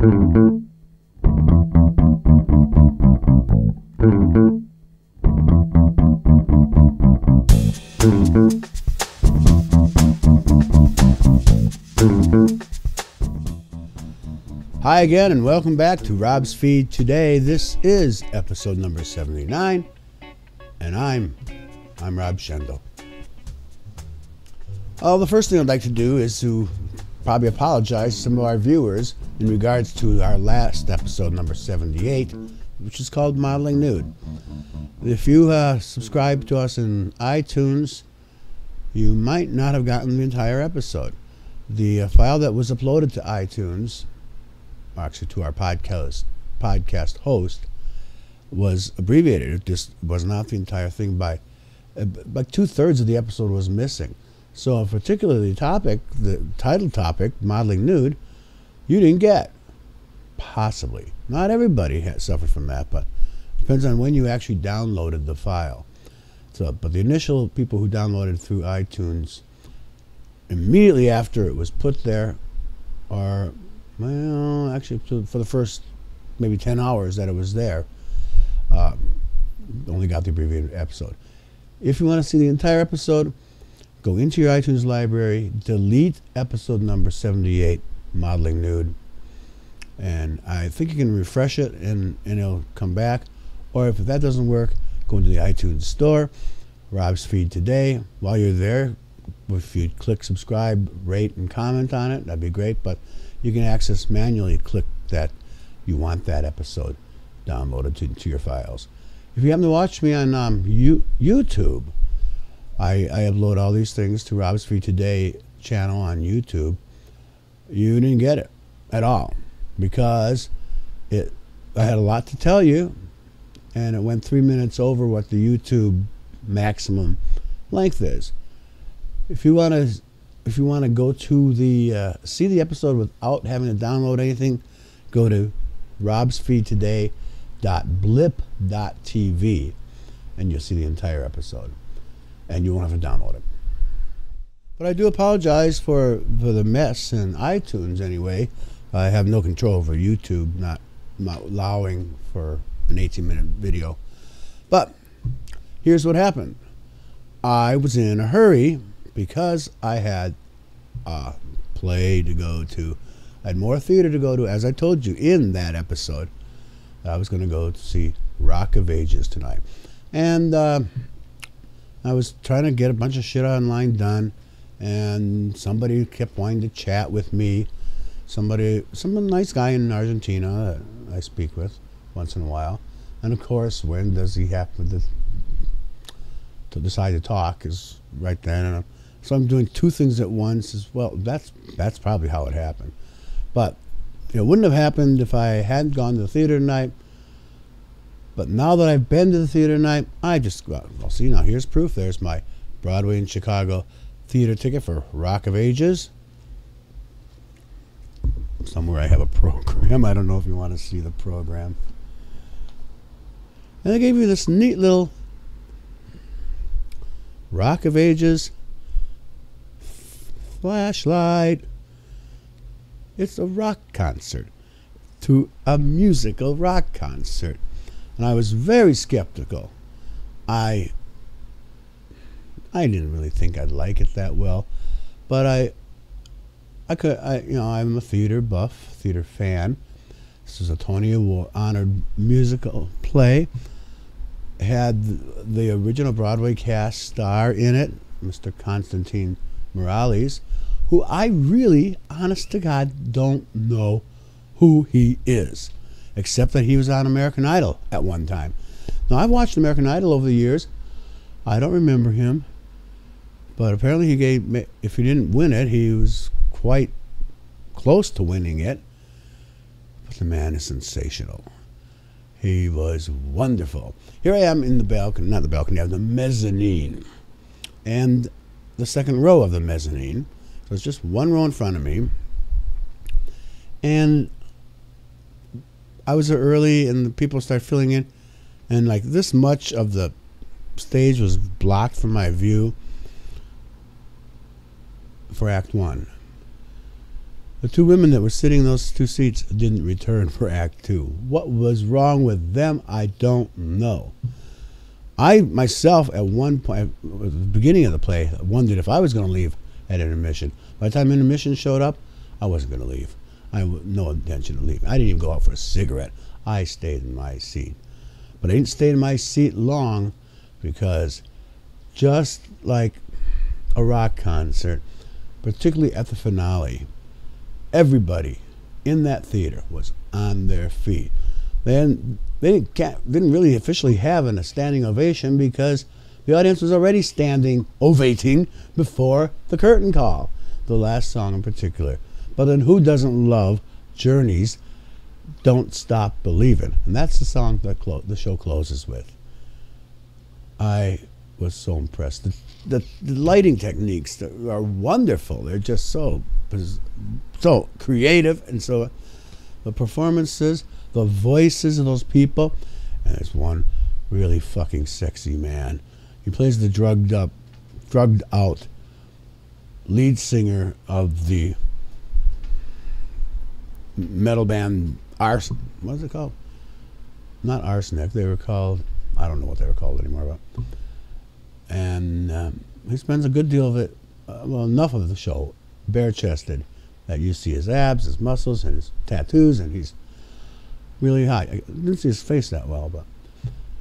Hi again, and welcome back to Rob's Feed Today. This is episode number 79, and I'm Rob Schendel. The first thing I'd like to do is to probably apologize to some of our viewers in regards to our last episode, number 78, which is called Modeling Nude. If you subscribe to us in iTunes, you might not have gotten the entire episode. The file that was uploaded to iTunes, actually to our podcast host, was abbreviated. It just was not the entire thing. By 2/3 of the episode was missing. So particularly the title topic, Modeling Nude, you didn't get. Possibly. Not everybody has suffered from that, but it depends on when you actually downloaded the file. So, but the initial people who downloaded through iTunes, immediately after it was put there, are, well, actually for the first maybe 10 hours that it was there, only got the abbreviated episode. If you want to see the entire episode, go into your iTunes library, delete episode number 78, Modeling Nude, and I think you can refresh it and it'll come back. Or if that doesn't work, go into the iTunes store, Rob's Feed Today. While you're there, if you click subscribe, rate, and comment on it, that'd be great. But you can access manually, click that you want that episode downloaded to your files. If you happen to watch me on YouTube, I upload all these things to Rob's Feed Today channel on YouTube. You didn't get it at all because I had a lot to tell you, and it went 3 minutes over what the YouTube maximum length is. If you want to go to the see the episode without having to download anything, go to robsfeedtoday.blip.tv and you'll see the entire episode, and you won't have to download it. But I do apologize for the mess in iTunes anyway. I have no control over YouTube not allowing for an 18-minute video. But here's what happened. I was in a hurry because I had a play to go to. I had more theater to go to, as I told you in that episode. I was going to go to see Rock of Ages tonight. And I was trying to get a bunch of shit online done, and somebody kept wanting to chat with me. Some nice guy in Argentina that I speak with once in a while. And of course, when does he happen to decide to talk is right then. So I'm doing two things at once as well. That's probably how it happened. But it wouldn't have happened if I hadn't gone to the theater tonight. But now that I've been to the theater tonight, I just, well, see, now here's proof. There's my Broadway in Chicago theater ticket for Rock of Ages. Somewhere I have a program. I don't know if you want to see the program. And they gave me this neat little Rock of Ages flashlight. It's a rock concert to a musical rock concert. And I was very skeptical. I didn't really think I'd like it that well, but I'm a theater buff, theater fan. This is a Tony Award honored musical play. It had the original Broadway cast star in it, Mr. Constantine Maroulis, who I really, honest to God, don't know who he is, except that he was on American Idol at one time. Now, I've watched American Idol over the years. I don't remember him, but apparently if he didn't win it, he was quite close to winning it. But the man is sensational. He was wonderful. Here I am in the balcony, not the balcony, the mezzanine. And the second row of the mezzanine. So it's just one row in front of me. And I was there early, and the people started filling in. And like this much of the stage was blocked from my view for Act 1. The two women that were sitting in those two seats didn't return for Act Two. What was wrong with them, I don't know. I myself, at one point, at the beginning of the play, wondered if I was going to leave at intermission. By the time intermission showed up, I wasn't going to leave. I had no intention of leaving. I didn't even go out for a cigarette. I stayed in my seat. But I didn't stay in my seat long, because just like a rock concert, particularly at the finale, everybody in that theater was on their feet. Then they didn't really officially have a standing ovation, because the audience was already standing ovating before the curtain call, the last song in particular. But then who doesn't love Journey's Don't Stop Believin'? And that's the song that the show closes with. I was so impressed. The lighting techniques are wonderful. They're just so creative, and so the performances, the voices of those people, and there's one really fucking sexy man. He plays the drugged out lead singer of the metal band what is it called? Not Arsenic. They were called, I don't know what they were called anymore. But and he spends a good deal of it, well, enough of the show, bare-chested, that you see his abs, his muscles, and his tattoos, and he's really hot. I didn't see his face that well, but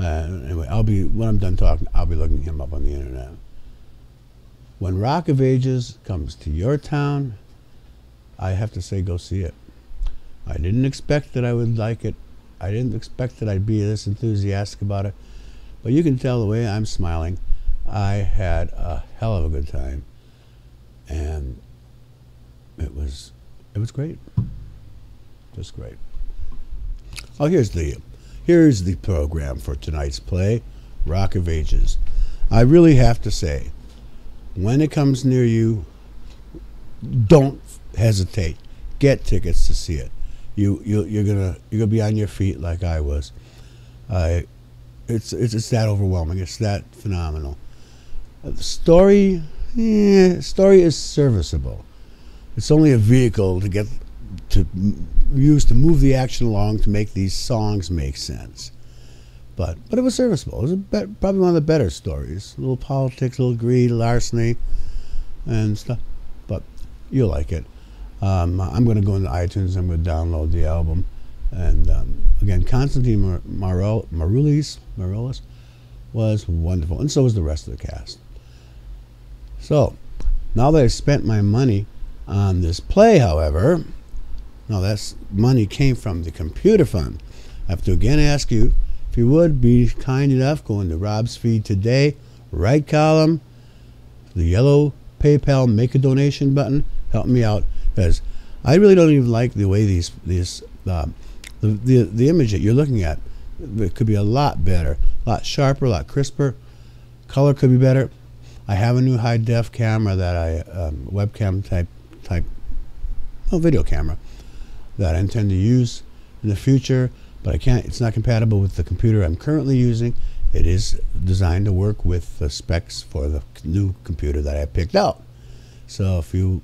anyway, when I'm done talking, I'll be looking him up on the internet. When Rock of Ages comes to your town, I have to say, go see it. I didn't expect that I would like it. I didn't expect that I'd be this enthusiastic about it. But you can tell the way I'm smiling, I had a hell of a good time. And it was great. Just great. Oh, here's the program for tonight's play, Rock of Ages. I really have to say, when it comes near you, don't hesitate. Get tickets to see it. You're gonna be on your feet like I was. It's that overwhelming. It's that phenomenal. The story is serviceable. It's only a vehicle to use to move the action along to make these songs make sense. But it was serviceable. It was probably one of the better stories. A little politics, a little greed, larceny, and stuff. But you'll like it. I'm going to go into iTunes. I'm going to download the album. And again, Constantine Maroulis was wonderful, and so was the rest of the cast. So now that I've spent my money on this play, however, now that money came from the computer fund. I have to again ask you, if you would be kind enough, go into Rob's feed today, right column, the yellow PayPal make a donation button. Help me out, because I really don't even like the way the image that you're looking at. It could be a lot better, a lot sharper, a lot crisper. Color could be better. I have a new high def camera that webcam type video camera that I intend to use in the future, but I can't. It's not compatible with the computer I'm currently using. It is designed to work with the specs for the new computer that I picked out. So if you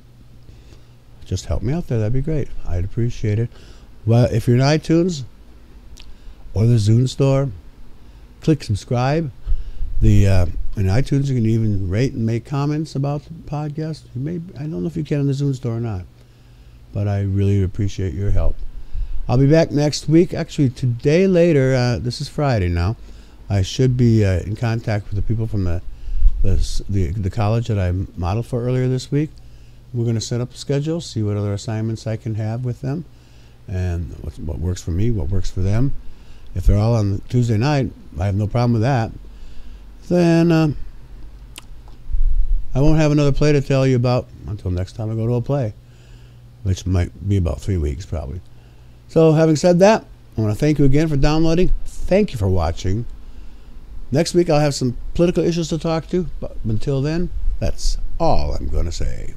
just help me out there, that'd be great. I'd appreciate it. Well, if you're in iTunes or the Zune store, click subscribe. In iTunes, you can even rate and make comments about the podcast. I don't know if you can in the Zune store or not, but I really appreciate your help. I'll be back next week. Actually, today later. This is Friday now. I should be in contact with the people from the college that I modeled for earlier this week. We're going to set up a schedule, see what other assignments I can have with them, and what works for me, what works for them. If they're all on Tuesday night, I have no problem with that. Then I won't have another play to tell you about until next time I go to a play, which might be about 3 weeks probably. So having said that, I want to thank you again for downloading. Thank you for watching. Next week I'll have some political issues to talk to, but until then, that's all I'm going to say.